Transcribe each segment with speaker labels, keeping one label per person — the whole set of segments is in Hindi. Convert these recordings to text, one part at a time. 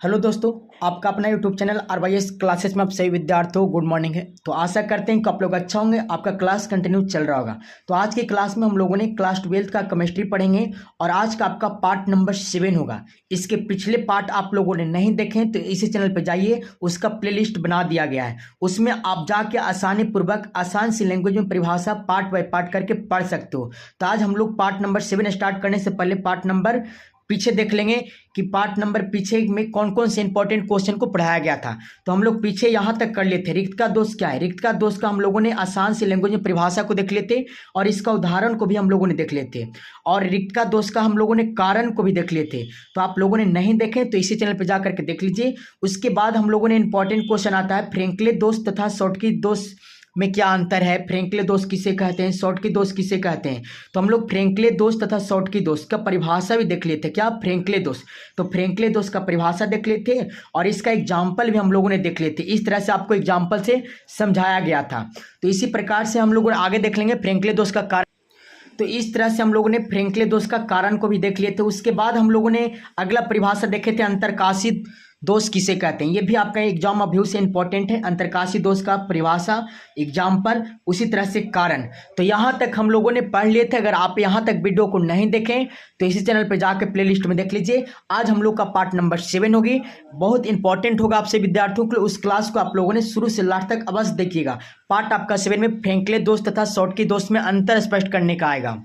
Speaker 1: हेलो दोस्तों, आपका अपना यूट्यूब चैनल RYS क्लासेस में आप सभी विद्यार्थियों गुड मॉर्निंग है। तो आशा करते हैं कि आप लोग अच्छा होंगे, आपका क्लास कंटिन्यू चल रहा होगा। तो आज की क्लास में हम लोगों ने क्लास 12 का केमिस्ट्री पढ़ेंगे और आज का आपका पार्ट नंबर 7 होगा। इसके पिछले पार्ट आप लोगों ने नहीं देखे तो इसी चैनल पर जाइए, उसका प्लेलिस्ट बना दिया गया है। उसमें आप जाके आसानी पूर्वक आसान सी लैंग्वेज में परिभाषा पार्ट बाय पार्ट करके पढ़ सकते हो। तो आज हम लोग पार्ट नंबर 7 स्टार्ट करने से पहले पार्ट नंबर पीछे देख लेंगे कि पार्ट नंबर पीछे में कौन कौन से इंपॉर्टेंट क्वेश्चन को पढ़ाया गया था। तो हम लोग पीछे यहाँ तक कर लेते। रिक्त का दोष क्या है, रिक्त का दोष का हम लोगों ने आसान सी लैंग्वेज में परिभाषा को देख लेते और इसका उदाहरण को भी हम लोगों ने देख लेते और रिक्त का दोष का हम लोगों ने कारण को भी देख लेते। तो आप लोगों ने नहीं देखे तो इसी चैनल पर जा करके देख लीजिए। उसके बाद हम लोगों ने इंपॉर्टेंट क्वेश्चन आता है फ्रैंकले दोष तथा शॉर्टकी दोष में क्या अंतर है, फ्रैंकले दोष किसे कहते हैं, शॉर्टकी दोष किसे कहते हैं। तो हम लोग फ्रैंकले दोष तथा शॉर्टकी दोष का परिभाषा भी देख लेते। क्या फ्रैंकले दोष, तो फ्रैंकले दोष का परिभाषा देख लेते और इसका एग्जाम्पल भी हम लोगों ने देख लेते। इस तरह से आपको एग्जाम्पल से समझाया गया था। तो इसी प्रकार से हम लोग आगे देख लेंगे फ्रैंकले दोष का कारण। तो इस तरह से हम लोगों ने फ्रैंकले दोष का कारण को भी देख लिए थे। उसके बाद हम लोगों ने अगला परिभाषा देखे थे अंतरकाशी दोष किसे कहते हैं। ये भी आपका एग्जाम ऑफ व्यू से इंपॉर्टेंट है। अंतरकाशी दोष का परिभाषा, एग्जाम्पल, उसी तरह से कारण। तो यहाँ तक हम लोगों ने पढ़ लिए थे। अगर आप यहाँ तक वीडियो को नहीं देखें तो इसी चैनल पर जाकर प्लेलिस्ट में देख लीजिए। आज हम लोग का पार्ट नंबर 7 होगी, बहुत इंपॉर्टेंट होगा आपसे विद्यार्थियों के लिए। उस क्लास को आप लोगों ने शुरू से लास्ट तक अवश्य देखिएगा। पार्ट आपका 7 में फ्रैंकले दोष तथा शॉर्टकी दोष में अंतर स्पष्ट करने का आएगा।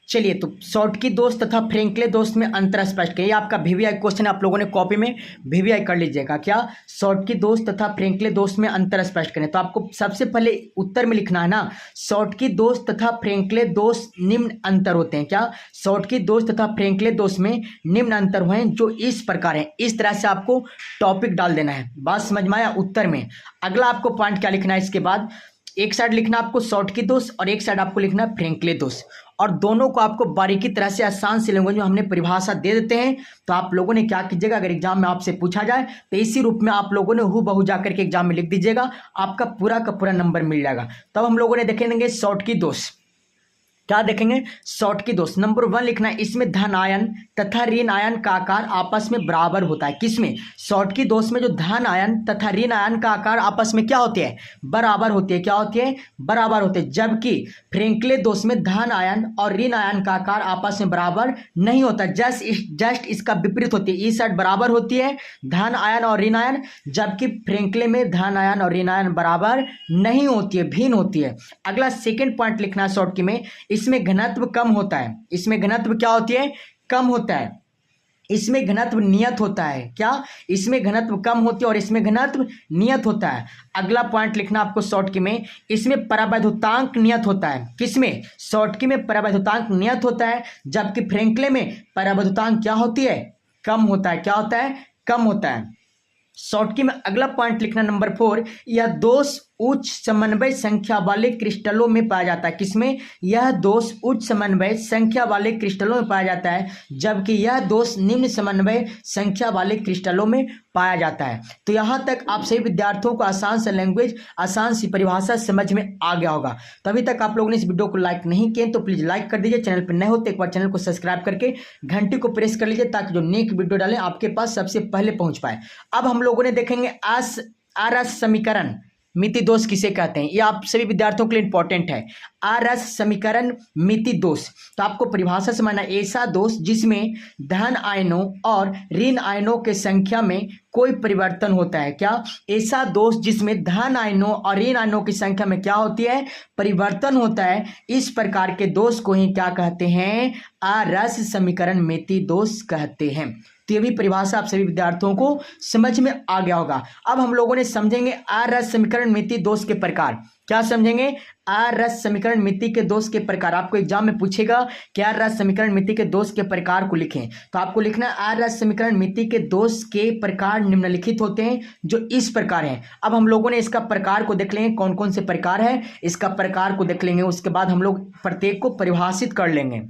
Speaker 1: चलिए, तो शॉर्टकी दोष तथा फ्रैंकले दोष में अंतर स्पष्ट करिए। आपका VVI क्वेश्चन आप लोगों ने कॉपी में VVI कर लीजिएगा। क्या शॉर्टकी दोष तथा फ्रैंकले दोष में अंतर स्पष्ट करें। तो आपको सबसे पहले उत्तर में लिखना है ना, शॉर्टकी दोष तथा फ्रैंकले दोष निम्न अंतर होते हैं। क्या शॉर्टकी दोष तथा फ्रैंकले दोष में निम्न अंतर हुए हैं जो इस प्रकार है। इस तरह से आपको टॉपिक डाल देना है। बात समझ में आया। उत्तर में अगला आपको पॉइंट क्या लिखना है, इसके बाद एक साइड लिखना आपको शॉर्टकी दोष और एक साइड आपको लिखना है फ्रैंकले दोष, और दोनों को आपको बारीकी तरह से आसान सी लैंग्वेज में हमने परिभाषा दे देते हैं। तो आप लोगों ने क्या कीजिएगा, अगर एग्जाम में आपसे पूछा जाए तो इसी रूप में आप लोगों ने हूबहू जाकर के एग्जाम में लिख दीजिएगा, आपका पूरा का पूरा नंबर मिल जाएगा। तब हम लोगों ने देखेंगे शॉर्टकी दोष। क्या देखेंगे, शॉर्टकी दोष नंबर 1 लिखना है, इसमें धन आयन तथा ऋण आयन का आकार आपस में बराबर होता है। किसमें, शॉर्टकी दोष में जो धन आयन तथा ऋण आयन का आकार आपस में क्या होते हैं, बराबर होती है। क्या होती है, बराबर होते हैं। जबकि फ्रैंकले दोष में धन आयन और ऋण आयन का आकार आपस में बराबर नहीं होता, जस्ट इसका विपरीत होती है। इस साइड बराबर होती है धन आयन और ऋण आयन, जबकि फ्रैंकले में धन आयन और ऋण आयन बराबर नहीं होती है, भिन्न होती है। अगला सेकेंड पॉइंट लिखना है शॉर्टकी में, इसमें घनत्व कम होता है। इसमें घनत्व क्या होती है, कम होता है। इसमें घनत्व नियत होता है। क्या, इसमें घनत्व कम होती है और इसमें घनत्व नियत होता है। अगला पॉइंट लिखना आपको शॉर्टकी में, इसमें परावैद्युतांक नियत होता है। किसमें, शॉर्टकी में परावैद्युतांक नियत होता है, जबकि फ्रैंकले में परावैद्युतांक क्या होती है, कम होता है। क्या होता है, कम होता है। शॉर्टकी में अगला पॉइंट लिखना नंबर 4, यह दोष उच्च समन्वय संख्या वाले क्रिस्टलों में पाया जाता है। किसमें, यह दोष उच्च समन्वय संख्या वाले क्रिस्टलों में पाया जाता है, जबकि यह दोष निम्न समन्वय संख्या वाले क्रिस्टलों में पाया जाता है। तो यहाँ तक आप सभी विद्यार्थियों को आसान सी लैंग्वेज, आसान सी परिभाषा समझ में आ गया होगा। तो अभी तक आप लोगों ने इस वीडियो को लाइक नहीं किए तो प्लीज लाइक कर दीजिए। चैनल पर नए हो तो एक बार चैनल को सब्सक्राइब करके घंटी को प्रेस कर लीजिए, ताकि जो नेक्स्ट वीडियो डालें आपके पास सबसे पहले पहुंच पाए। अब हम लोगों ने देखेंगे आरस समीकरण मिति दोष किसे कहते हैं। ये आप सभी विद्यार्थियों के लिए इंपॉर्टेंट है। आरस समीकरण मिति दोष, तो आपको परिभाषा समझना, ऐसा दोष जिसमें धन आयनों और ऋण आयनों के संख्या में कोई परिवर्तन होता है। क्या, ऐसा दोष जिसमें धन आयनों और ऋण आयनों की संख्या में क्या होती है, परिवर्तन होता है। इस प्रकार के दोष को ही क्या कहते हैं, आरस समीकरण मिति दोष कहते हैं। तो ये भी परिभाषा आप सभी विद्यार्थियों को समझ में आ गया होगा। अब हम लोगों ने समझेंगे आरस समीकरण मिति दोष के प्रकार। क्या समझेंगे, आरस समीकरण मिति के दोष के प्रकार। आपको एग्जाम में पूछेगा कि आरस समीकरण मिति के दोष के प्रकार को लिखें, तो आपको लिखना आरस समीकरण मिति के दोष के प्रकार निम्नलिखित होते हैं जो इस प्रकार हैं। अब हम लोगों ने इसका प्रकार को देख लेंगे, कौन कौन से प्रकार है, इसका प्रकार को देख लेंगे। उसके बाद हम लोग प्रत्येक को परिभाषित कर लेंगे।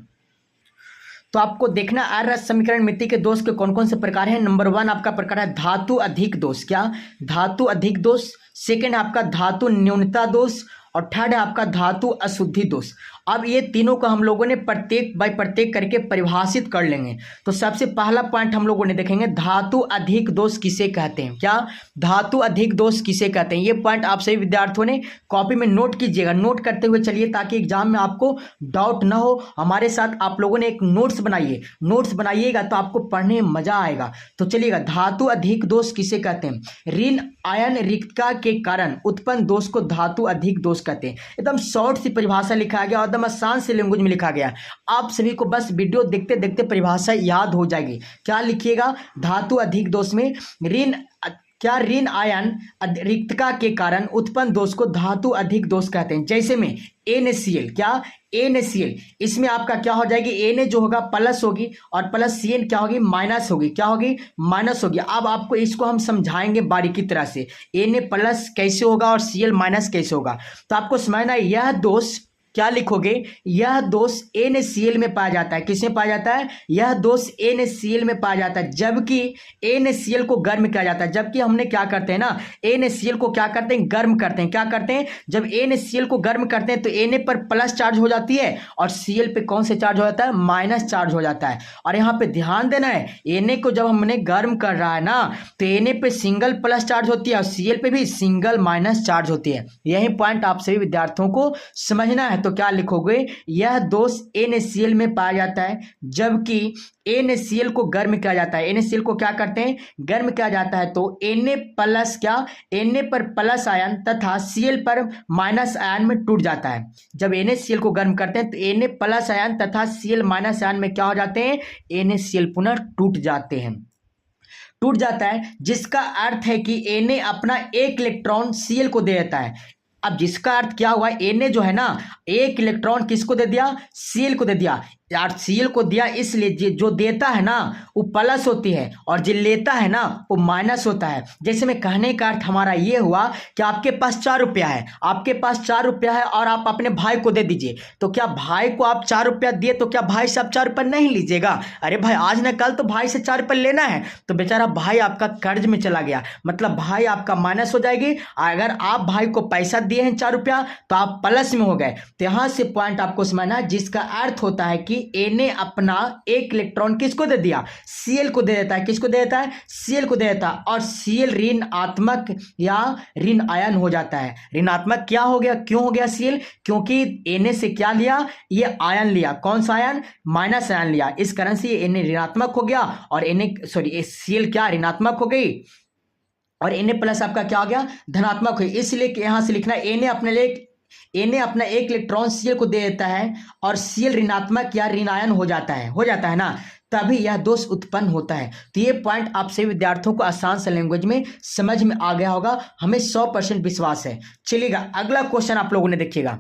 Speaker 1: तो आपको देखना आरस समीकरण मिति के दोष के कौन कौन से प्रकार हैं। नंबर 1 आपका प्रकार है धातु अधिक दोष। क्या, धातु अधिक दोष। सेकंड है आपका धातु न्यूनता दोष और थर्ड है आपका धातु अशुद्धि दोष। अब ये तीनों को हम लोगों ने प्रत्येक बाय प्रत्येक करके परिभाषित कर लेंगे। तो सबसे पहला पॉइंट हम लोगों ने देखेंगे, धातु अधिक दोष किसे कहते हैं। क्या धातु अधिक दोष किसे कहते हैं, ये पॉइंट आप सभी विद्यार्थियों ने कॉपी में नोट कीजिएगा, नोट करते हुए चलिए ताकि एग्जाम में आपको डाउट ना हो। हमारे साथ आप लोगों ने एक नोट्स बनाइए, नोट्स बनाइएगा तो आपको पढ़ने में मजा आएगा। तो चलिएगा, धातु अधिक दोष किसे कहते हैं, ऋण आयन रिक्तता के कारण उत्पन्न दोष को धातु अधिक दोष कहते हैं। एकदम शॉर्ट सी परिभाषा लिखा गया और एकदम आसान से लैंग्वेज में लिखा गया। आप सभी को बस वीडियो देखते देखते परिभाषा याद हो जाएगी। क्या लिखिएगा, धातु अधिक दोष में ऋण आयन रिक्तता के कारण उत्पन्न दोष को धातु अधिक दोष कहते हैं। जैसे में NaCl, क्या NaCl, इसमें आपका क्या हो जाएगी, Na जो होगा प्लस होगी और प्लस Cn क्या होगी, माइनस होगी। क्या होगी, माइनस होगी। अब आपको इसको हम समझाएंगे बारीकी तरह से, Na प्लस कैसे होगा और Cl माइनस कैसे होगा। तो आपको समझना है, यह दोष क्या लिखोगे, यह दोष NaCl में पाया जाता है। किसमें पाया जाता है, यह दोष NaCl में पाया जाता है, जबकि NaCl को गर्म किया जाता है। जबकि हमने क्या करते हैं ना, NaCl को क्या करते हैं, गर्म करते हैं। क्या करते हैं, जब NaCl को गर्म करते हैं तो Na पर प्लस चार्ज हो जाती है और Cl पे कौन से चार्ज हो जाता है, माइनस चार्ज हो जाता है। और यहाँ पे ध्यान देना है, Na को जब हमने गर्म कर रहा है ना तो Na पे सिंगल प्लस चार्ज होती है और Cl पे भी सिंगल माइनस चार्ज होती है। यही पॉइंट आप सभी विद्यार्थियों को समझना है। तो क्या लिखोगे, यह दोष NaCl में पाया जाता है, जबकि NaCl को गर्म किया जाता है। NaCl को क्या करते हैं, गर्म किया जाता है। तो Na प्लस क्या, Na पर प्लस आयन तथा Cl पर माइनस आयन में टूट जाता है। जब NaCl को गर्म करते हैं तो Na प्लस आयन तथा Cl माइनस आयन में क्या हो जाते हैं, NaCl पुनः टूट जाते हैं, टूट जाता है। जिसका अर्थ है कि Na अपना एक इलेक्ट्रॉन Cl को दे देता है। अब जिसका अर्थ क्या हुआ, Na जो है ना, एक इलेक्ट्रॉन किसको दे दिया, Cl को दे दिया। यार Cl को दिया इसलिए जो देता है ना वो प्लस होती है और जो लेता है ना वो माइनस होता है। जैसे मैं कहने का अर्थ हमारा ये हुआ कि आपके पास 4 रुपया है, आपके पास 4 रुपया है और आप अपने भाई को दे दीजिए। तो क्या भाई को आप 4 रुपया दिए तो क्या भाई से आप 4 रुपया नहीं लीजिएगा, अरे भाई आज न कल तो भाई से 4 रुपया लेना है। तो बेचारा भाई आपका कर्ज में चला गया, मतलब भाई आपका माइनस हो जाएगी। अगर आप भाई को पैसा दिए हैं 4 रुपया तो आप प्लस में हो गए। तो यहाँ से पॉइंट आपको समझना, जिसका अर्थ होता है कि Na अपना एक इलेक्ट्रॉन किसको दे दिया, Cl को दे देता है। किसको दे देता है, Cl को दे देता है। और Cl ऋणात्मक या ऋण आयन हो जाता है। ऋणात्मक क्या हो गया, क्यों हो गया Cl, क्योंकि Na से क्या लिया, ये आयन लिया। कौन सा आयन, माइनस आयन लिया। इस कारण से ये Na ऋणात्मक हो गया और Cl क्या ऋणात्मक हो गई और Na प्लस आपका क्या हो गया, धनात्मक हुई। इसलिए यहां से लिखना Na अपना एक इलेक्ट्रॉन Cl को दे देता है और Cl ऋणात्मक या ऋण आयन हो जाता है ना, तभी यह दोष उत्पन्न होता है। तो ये पॉइंट आप सभी विद्यार्थियों को आसान से लैंग्वेज में समझ में आ गया होगा, हमें 100% विश्वास है। चलिएगा अगला क्वेश्चन आप लोगों ने देखिएगा।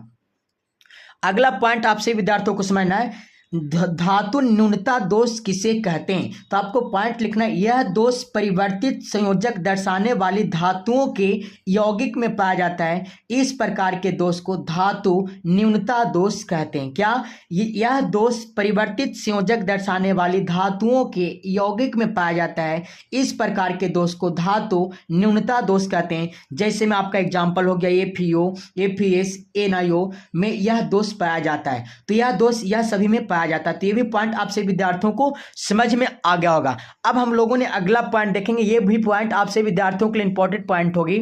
Speaker 1: अगला पॉइंट आप सभी विद्यार्थियों को समझना है, धातु न्यूनता दोष किसे कहते हैं। तो आपको पॉइंट लिखना है, यह दोष परिवर्तित संयोजक दर्शाने वाली धातुओं के यौगिक में पाया जाता है। इस प्रकार के दोष को धातु न्यूनता दोष कहते हैं। क्या, यह दोष परिवर्तित संयोजक दर्शाने वाली धातुओं के यौगिक में पाया जाता है। इस प्रकार के दोष को धातु न्यूनता दोष कहते हैं। जैसे में आपका एग्जाम्पल हो गया FeO, FeS, NiO में यह दोष पाया जाता है। तो यह दोष यह सभी में पाया जाता है। तो ये भी पॉइंट आपसे विद्यार्थियों को समझ में आ गया होगा। अब हम लोगों ने अगला पॉइंट देखेंगे, ये भी पॉइंट आपसे विद्यार्थियों के लिए इंपॉर्टेंट पॉइंट होगी।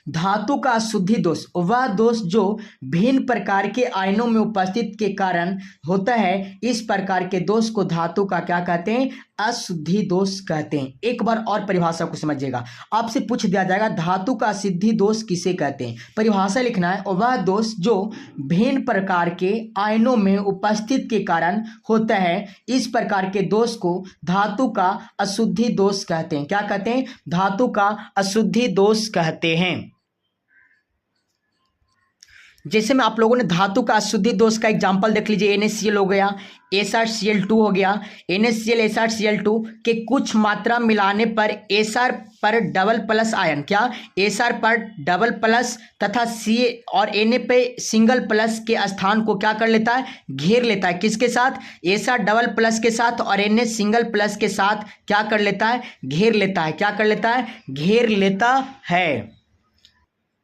Speaker 1: धातु का अशुद्धि दोष, वह दोष जो भिन्न प्रकार के आयनों में उपस्थित के कारण होता है। इस प्रकार के दोष को धातु का क्या कहते हैं, अशुद्धि दोष कहते हैं। एक बार और परिभाषा को समझिएगा, आपसे पूछ दिया जाएगा धातु का अशुद्धि दोष किसे कहते हैं। परिभाषा लिखना है, वह दोष जो भिन्न प्रकार के आयनों में उपस्थित के कारण होता है। इस प्रकार के दोष को धातु का अशुद्धि दोष कहते हैं। क्या कहते हैं, धातु का अशुद्धि दोष कहते हैं। जैसे में आप लोगों ने धातु का अशुद्धि दोष का एग्जाम्पल देख लीजिए, NaCl हो गया, SrCl2 हो गया। NaCl SrCl2 के कुछ मात्रा मिलाने पर Sr पर डबल प्लस आयन, क्या Sr पर डबल प्लस तथा C और Na पे सिंगल प्लस के स्थान को क्या कर लेता है, घेर लेता है। किसके साथ, Sr डबल प्लस के साथ और Na सिंगल प्लस के साथ क्या कर लेता है, घेर लेता है। क्या कर लेता है, घेर लेता है।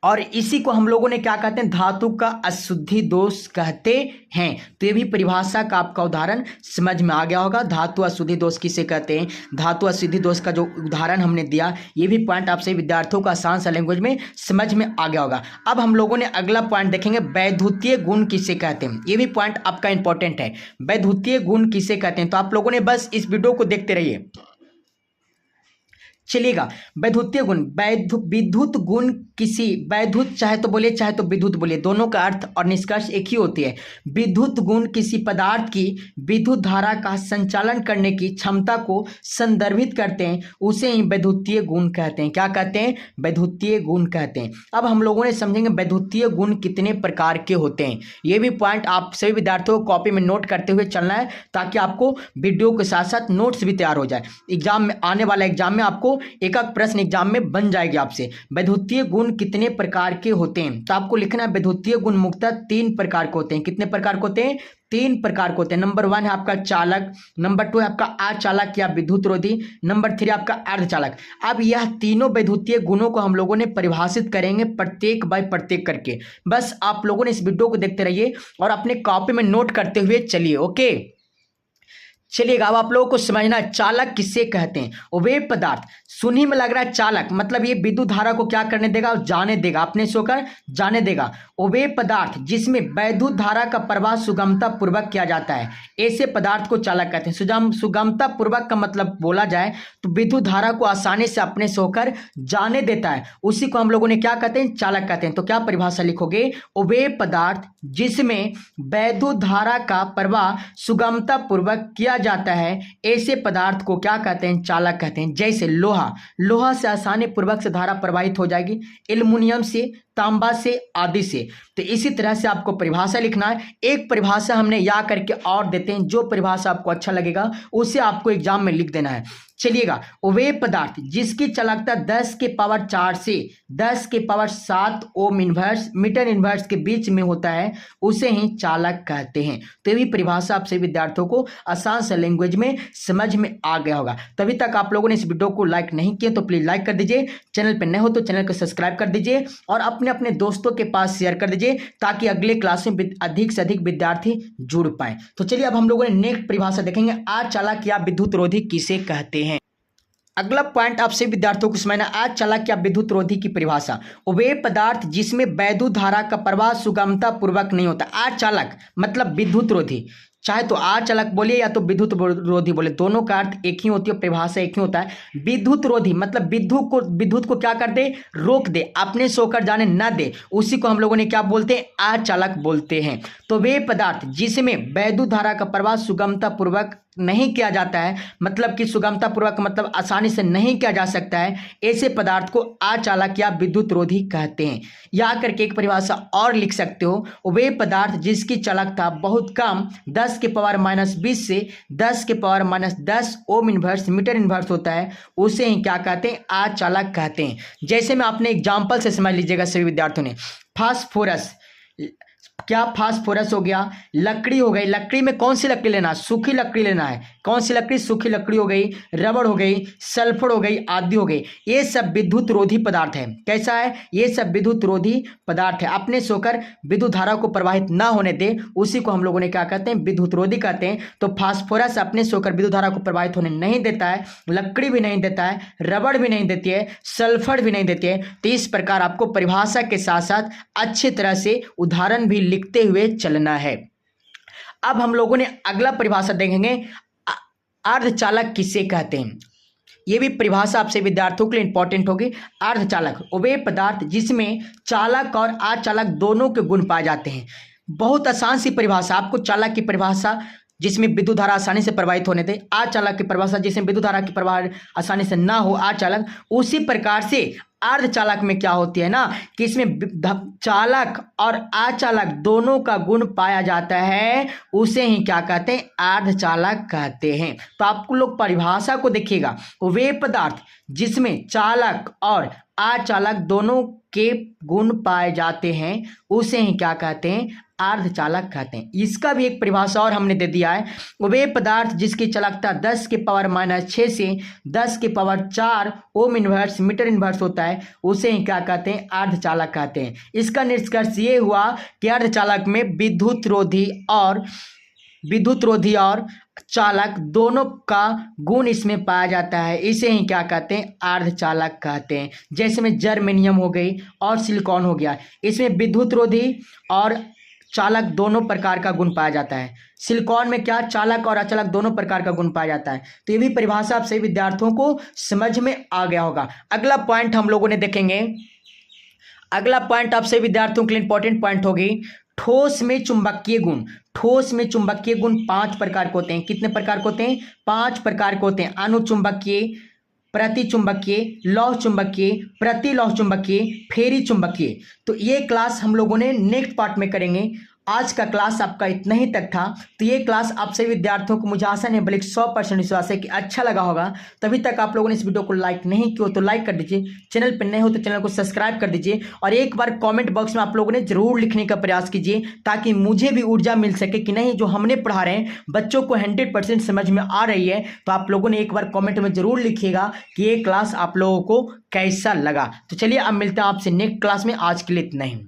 Speaker 1: और इसी को हम लोगों ने क्या कहते हैं, धातु का अशुद्धि दोष कहते हैं। तो ये भी परिभाषा का आपका उदाहरण समझ में आ गया होगा। धातु अशुद्धि दोष किसे कहते हैं, धातु अशुद्धि दोष का जो उदाहरण हमने दिया, ये भी पॉइंट आपसे विद्यार्थियों का आसान सा लैंग्वेज में समझ में आ गया होगा। अब हम लोगों ने अगला पॉइंट देखेंगे, वैद्युतीय गुण किसे कहते हैं। ये भी पॉइंट आपका इंपॉर्टेंट है, वैद्युतीय गुण किसे कहते हैं। तो आप लोगों ने बस इस वीडियो को देखते रहिए, चलिएगा। वैद्युतीय गुण, विद्युत गुण किसी, वैद्युत चाहे तो बोलिए चाहे तो विद्युत बोलिए, दोनों का अर्थ और निष्कर्ष एक ही होती है। विद्युत गुण किसी पदार्थ की विद्युत धारा का संचालन करने की क्षमता को संदर्भित करते हैं, उसे ही वैद्युतीय गुण कहते हैं। क्या कहते हैं, वैद्युतीय गुण कहते हैं। अब हम लोगों ने समझेंगे वैद्युतीय गुण कितने प्रकार के होते हैं। ये भी पॉइंट आप सभी विद्यार्थियों को कॉपी में नोट करते हुए चलना है, ताकि आपको वीडियो के साथ साथ नोट्स भी तैयार हो जाए। एग्जाम में, आने वाला एग्जाम में आपको एक प्रश्न एग्जाम में बन जाएगी आपसे, वैद्युतीय गुण कितने प्रकार के होते हैं। तो आपको लिखना है वैद्युतीय गुण मुख्यतः 3 प्रकार के होते हैं। कितने प्रकार के होते हैं, 3 प्रकार के होते हैं। नंबर 1 है आपका चालक, नंबर 2 है आपका अचालक या विद्युत रोधी, नंबर 3 आपका अर्धचालक। अब यह तीनों वैद्युतीय गुणों को हम लोगों ने परिभाषित करेंगे प्रत्येक बाय प्रत्येक करके। बस आप लोगों ने इस वीडियो को देखते रहिए और अपने कॉपी में नोट करते हुए चलिए। ओके, चलिएगा। अब आप लोगों को समझना चालक किससे कहते हैं। वे पदार्थ, सुनने में लग रहा है चालक मतलब ये विद्युत धारा को क्या करने देगा, जाने देगा, अपने से होकर जाने देगा। वे पदार्थ जिसमें वैद्युत धारा का प्रवाह सुगमता पूर्वक किया जाता है, ऐसे पदार्थ को चालक कहते हैं। सुगमता पूर्वक का मतलब बोला जाए तो विद्युत धारा को आसानी से अपने से होकर जाने देता है, उसी को हम लोगों ने क्या कहते हैं, चालक कहते हैं। तो क्या परिभाषा लिखोगे, वे पदार्थ जिसमें वैद्युत धारा का प्रवाह सुगमता पूर्वक किया जाता है, ऐसे पदार्थ को क्या कहते हैं, चालक कहते हैं। जैसे लोहा से आसानी पूर्वक से धारा प्रवाहित हो जाएगी, एल्युमिनियम से, तांबा से, आदि से। तो इसी तरह से आपको परिभाषा लिखना है। एक परिभाषा हमने या करके और देते हैं, जो परिभाषा आपको अच्छा लगेगा उसे आपको एग्जाम में लिख देना है। चलिएगा। वे पदार्थ जिसकी चालकता 10 के पावर 4 से 10 के power 7 ohm inverse metre inverse के बीच में होता है, उसे ही चालक कहते हैं। तो ये भी परिभाषा आप सभी विद्यार्थियों को आसान से लैंग्वेज में समझ में आ गया होगा। तभी तक आप लोगों ने इस वीडियो को लाइक नहीं किया तो प्लीज लाइक कर दीजिए, चैनल पर नए हो तो चैनल को सब्सक्राइब कर दीजिए और अपने दोस्तों के पास शेयर कर दीजिए, ताकि अगले क्लास में अधिक से अधिक विद्यार्थी जुड़ पाए। तो चलिए अब हम लोगों ने नेक्स्ट परिभाषा देखेंगे, अचालक या विद्युत रोधी किसे कहते हैं। अगला पॉइंट आपसे विद्यार्थियों को समझना, अचालक या विद्युत रोधी की परिभाषा। वे पदार्थ जिसमें वैद्युत धारा का प्रवाह सुगमता पूर्वक नहीं होता। अचालक मतलब विद्युत रोधी, चाहे तो अचालक बोलिए या तो विद्युत रोधी बोले, दोनों का अर्थ एक ही होती है, परिभाषा एक ही होता है। विद्युत रोधी मतलब विद्युत को क्या कर दे, रोक दे, अपने से होकर जाने न दे, उसी को हम लोगों ने क्या बोलते हैं, अचालक बोलते हैं। तो वे पदार्थ जिसमें वैद्युत धारा का प्रवाह सुगमता पूर्वक नहीं किया जाता है, मतलब कि सुगमता पूर्वक मतलब आसानी से नहीं किया जा सकता है, ऐसे पदार्थ को अचालक या विद्युत रोधी कहते हैं। या करके एक परिभाषा और लिख सकते हो, वे पदार्थ जिसकी चालकता बहुत कम 10 के पावर -20 से 10 के power -10 ohm inverse metre inverse होता है, उसे ही क्या कहते हैं, अचालक कहते हैं। जैसे मैं अपने एग्जाम्पल से समझ लीजिएगा सभी विद्यार्थियों ने, फास्फोरस, क्या फास्फोरस हो गया, लकड़ी हो गई, लकड़ी में कौन सी लकड़ी लेना है, सूखी लकड़ी लेना है, कौन सी लकड़ी, सूखी लकड़ी हो गई, रबड़ हो गई, सल्फर हो गई, आदि हो गई, ये सब विद्युत रोधी पदार्थ है। कैसा है, ये सब विद्युत रोधी पदार्थ है, अपने से होकर विद्युत धारा को प्रवाहित ना होने दे, उसी को हम लोगों ने क्या कहते हैं, विद्युत रोधी कहते हैं। तो फास्फोरस अपने से होकर विद्युत धारा को प्रवाहित होने नहीं देता है, लकड़ी भी नहीं देता है, रबड़ भी नहीं देती है, सल्फर भी नहीं देती है। तो इस प्रकार आपको परिभाषा के साथ साथ अच्छी तरह से उदाहरण भी लिखते हुए चलना है। अब हम लोगों ने अगला परिभाषा देखेंगे, अर्धचालक किसे कहते हैं। यह भी परिभाषा आपसे विद्यार्थियों के लिए इंपॉर्टेंट होगी। अर्धचालक वे पदार्थ जिसमें चालक और अचालक दोनों के गुण पाए जाते हैं। बहुत आसान सी परिभाषा, आपको चालक की परिभाषा जिसमें विद्युत धारा आसानी से प्रवाहित होने दे, अचालक की परिभाषा जिसमें विद्युत धारा की प्रवाह आसानी से ना हो, अचालक। उसी प्रकार से अर्धचालक में क्या होती है ना, कि इसमें चालक और अचालक दोनों का गुण पाया जाता है, उसे ही क्या कहते हैं, अर्धचालक कहते हैं। तो आपको लोग परिभाषा को देखिएगा, वे पदार्थ जिसमें चालक और अचालक दोनों के गुण पाए जाते हैं, उसे ही क्या कहते हैं, अर्धचालक कहते हैं। इसका भी एक परिभाषा और हमने दे दिया है, वे पदार्थ जिसकी चालकता 10 के पावर -6 से 10 के power 4 ohm inverse metre inverse होता है, उसे ही क्या कहते हैं, अर्धचालक कहते हैं। इसका निष्कर्ष ये हुआ कि अर्धचालक में विद्युत रोधी और चालक दोनों का गुण इसमें पाया जाता है, इसे ही क्या कहते हैं, अर्धचालक कहते हैं। जैसे में जर्मेनियम हो गई और सिलिकॉन हो गया, इसमें विद्युत रोधी और चालक दोनों प्रकार का गुण पाया जाता है। सिलिकॉन में क्या, चालक और अचालक दोनों प्रकार का गुण पाया जाता है। तो ये भी परिभाषा आप सभी विद्यार्थियों को समझ में आ गया होगा। अगला पॉइंट हम लोगों ने देखेंगे, अगला पॉइंट आप सभी विद्यार्थियों के लिए इंपॉर्टेंट पॉइंट होगी, ठोस में चुंबकीय गुण। ठोस में चुंबकीय गुण 5 प्रकार के होते हैं। कितने प्रकार के होते हैं, 5 प्रकार के होते हैं। अनुचुंबकीय, प्रतिचुंबकीय, लौह चुंबकीय, प्रतिलौह चुंबकीय, फेरी चुंबकीय। तो ये क्लास हम लोगों ने नेक्स्ट पार्ट में करेंगे। आज का क्लास आपका इतना ही तक था। तो ये क्लास आप सभी विद्यार्थियों को मुझे आशा नहीं बल्कि 100% विश्वास है कि अच्छा लगा होगा। तभी तक आप लोगों ने इस वीडियो को लाइक नहीं किया तो लाइक कर दीजिए, चैनल पर नए हो तो चैनल को सब्सक्राइब कर दीजिए, और एक बार कमेंट बॉक्स में आप लोगों ने जरूर लिखने का प्रयास कीजिए ताकि मुझे भी ऊर्जा मिल सके कि नहीं जो हमने पढ़ा रहे हैं बच्चों को 100% समझ में आ रही है। तो आप लोगों ने एक बार कॉमेंट में जरूर लिखिएगा कि ये क्लास आप लोगों को कैसा लगा। तो चलिए अब मिलते हैं आपसे नेक्स्ट क्लास में। आज के लिए इतना ही।